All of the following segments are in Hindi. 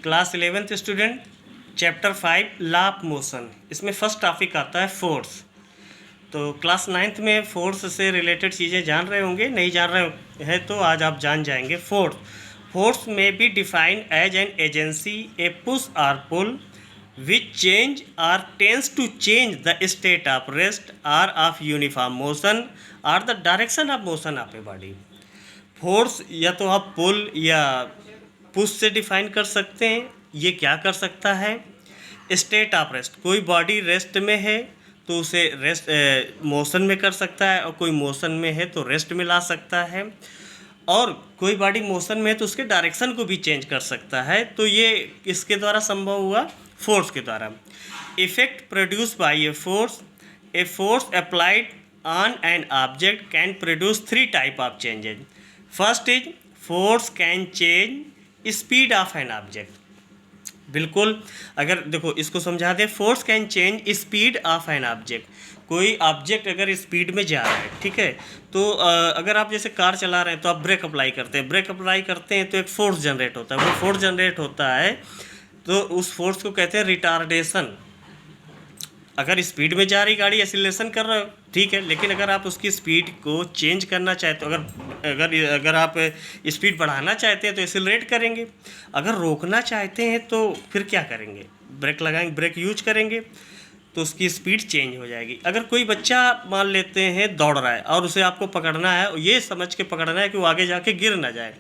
Class 11th student, chapter 5 law of motion. इसमें फर्स्ट टॉपिक आता है फोर्स। तो क्लास 9th में फोर्स से रिलेटेड चीज़ें जान रहे होंगे, नहीं जान रहे हैं तो आज आप जान जाएंगे। फोर्स में be defined as an agency, a push or pull which change or tends to change the state of rest or of uniform motion or the direction of motion of a body. Force या तो आप पुल या पुश से डिफाइन कर सकते हैं। ये क्या कर सकता है? स्टेट ऑफ रेस्ट, कोई बॉडी रेस्ट में है तो उसे रेस्ट मोशन में कर सकता है, और कोई मोशन में है तो रेस्ट में ला सकता है, और कोई बॉडी मोशन में है तो उसके डायरेक्शन को भी चेंज कर सकता है। तो ये इसके द्वारा संभव हुआ, फोर्स के द्वारा। Effect produce by a force applied on an object can produce 3 type of changes. First is force can change speed of an object. बिल्कुल, अगर देखो इसको समझा दें, force can change speed of an object. कोई ऑब्जेक्ट अगर स्पीड में जा रहा है, ठीक है, तो अगर आप जैसे कार चला रहे हैं तो आप ब्रेक अप्लाई करते हैं तो एक फोर्स जनरेट होता है। वो फोर्स जनरेट होता है तो उस फोर्स को कहते हैं रिटार्डेशन। अगर स्पीड में जा रही गाड़ी एक्सीलरेशन कर रहे हो, ठीक है, लेकिन अगर आप उसकी स्पीड को चेंज करना चाहते हो, अगर आप स्पीड बढ़ाना चाहते हैं तो एक्सीलरेट करेंगे। अगर रोकना चाहते हैं तो फिर क्या करेंगे? ब्रेक लगाएंगे, ब्रेक यूज करेंगे, तो उसकी स्पीड चेंज हो जाएगी। अगर कोई बच्चा मान लेते हैं दौड़ रहा है और उसे आपको पकड़ना है, ये समझ के पकड़ना है कि वो आगे जाके गिर ना जाए,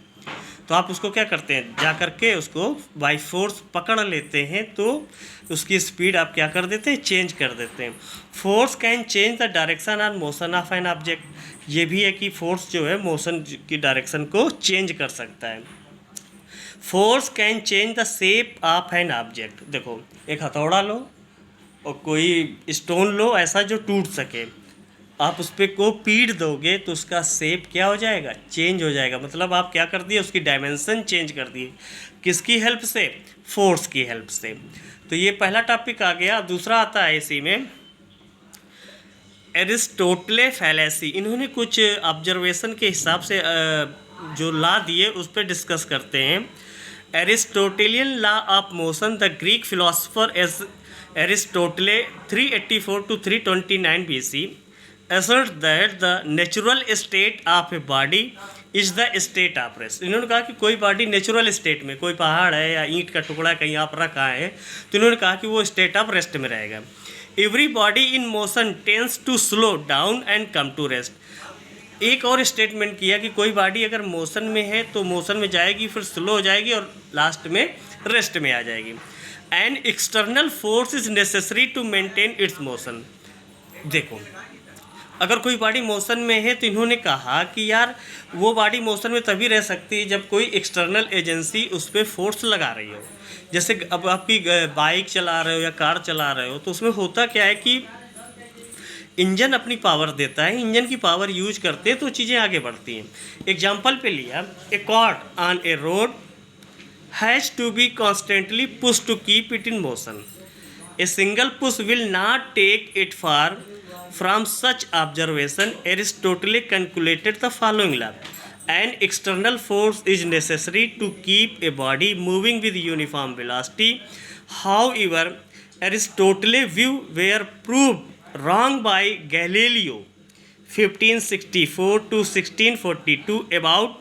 तो आप उसको क्या करते हैं, जा कर के उसको बाई फोर्स पकड़ लेते हैं, तो उसकी स्पीड आप क्या कर देते हैं, चेंज कर देते हैं। Force can change the direction और मोशन ऑफ एन ऑब्जेक्ट। ये भी है कि फोर्स जो है मोशन की डायरेक्शन को चेंज कर सकता है। Force can change the shape of an object. देखो, एक हथौड़ा लो और कोई स्टोन लो ऐसा जो टूट सके, आप उस पर को पीट दोगे तो उसका शेप क्या हो जाएगा, चेंज हो जाएगा। मतलब आप क्या कर दिए, उसकी डायमेंशन चेंज कर दिए। किसकी हेल्प से? फोर्स की हेल्प से। तो ये पहला टॉपिक आ गया। दूसरा आता है इसी में एरिस्टोटले फैलेसी। इन्होंने कुछ ऑब्जर्वेशन के हिसाब से जो लॉ दिए उस पर डिस्कस करते हैं। Aristotelian law of motion, the Greek philosopher Aristotle 384 to 329 BC assert that the natural state of a body is the state of rest। इन्होंने कहा कि कोई बॉडी नेचुरल स्टेट में, कोई पहाड़ है या ईंट का टुकड़ा कहीं आप रखा है, तो इन्होंने कहा कि वो स्टेट ऑफ रेस्ट में रहेगा। Every body in motion tends to slow down and come to rest. एक और स्टेटमेंट किया कि कोई बॉडी अगर मोशन में है तो मोशन में जाएगी, फिर स्लो हो जाएगी और लास्ट में रेस्ट में आ जाएगी। An external force is necessary to maintain its motion. देखो, अगर कोई बॉडी मोशन में है तो इन्होंने कहा कि यार वो बॉडी मोशन में तभी रह सकती है जब कोई एक्सटर्नल एजेंसी उस पर फोर्स लगा रही हो। जैसे अब आपकी बाइक चला रहे हो या कार चला रहे हो, तो उसमें होता क्या है कि इंजन अपनी पावर देता है, इंजन की पावर यूज करते हैं तो चीज़ें आगे बढ़ती हैं। एग्जाम्पल पे लिया, a cart on a road has to be constantly push to keep it in motion. A single push will not take it far. From such observation, Aristotle calculated the following law: an external force is necessary to keep a body moving with uniform velocity. However, Aristotle's view were proved wrong by Galileo 1564 to 1642, about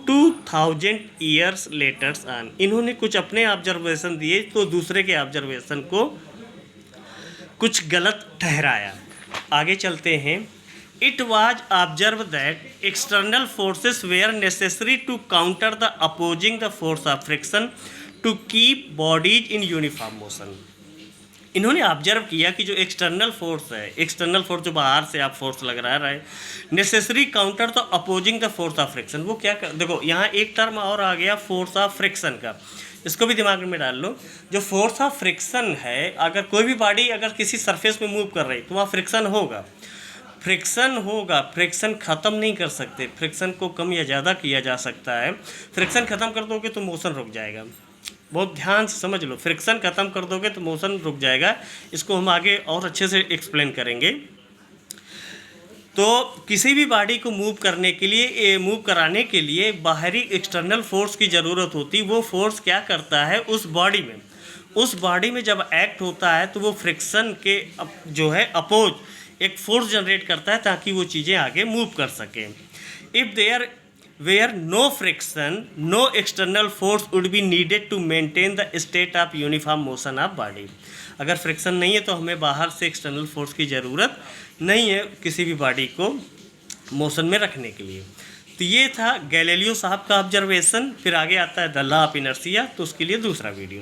2000 years later on। इन्होंने कुछ अपने ऑब्जर्वेशन दिए तो दूसरे के ऑब्जर्वेशन को कुछ गलत ठहराया। आगे चलते हैं। It was observe that external forces were necessary to counter the opposing the force of friction to keep bodies in uniform motion. इन्होंने ऑब्जर्व किया कि जो एक्सटर्नल फोर्स है, एक्सटर्नल फोर्स जो बाहर से आप फोर्स लग रहा है, necessary counter the opposing the force of friction. वो क्या देखो, यहाँ एक टर्म और आ गया फोर्स ऑफ फ्रिक्शन का, इसको भी दिमाग में डाल लो। जो फोर्स ऑफ फ्रिक्शन है, अगर कोई भी बॉडी अगर किसी सरफेस में मूव कर रही तो वहाँ फ्रिक्शन होगा, फ्रिक्शन ख़त्म नहीं कर सकते। फ्रिक्शन को कम या ज़्यादा किया जा सकता है। फ्रिक्शन ख़त्म कर दोगे तो मोशन रुक जाएगा। बहुत ध्यान से समझ लो, फ्रिक्शन ख़त्म कर दोगे तो मोशन रुक जाएगा। इसको हम आगे और अच्छे से एक्सप्लेन करेंगे। तो किसी भी बॉडी को मूव करने के लिए, मूव कराने के लिए बाहरी एक्सटर्नल फोर्स की ज़रूरत होती। वो फोर्स क्या करता है उस बॉडी में जब एक्ट होता है तो वो फ्रिक्शन के जो है अपोज एक फोर्स जनरेट करता है ताकि वो चीज़ें आगे मूव कर सकें। If there were no friction, no external force would be needed to maintain the state of uniform motion of body. अगर फ्रिक्शन नहीं है तो हमें बाहर से एक्सटर्नल फोर्स की ज़रूरत नहीं है किसी भी बॉडी को मोशन में रखने के लिए। तो ये था गैलीलियो साहब का ऑब्जर्वेशन। फिर आगे आता है द लॉ ऑफ इनर्शिया, तो उसके लिए दूसरा वीडियो।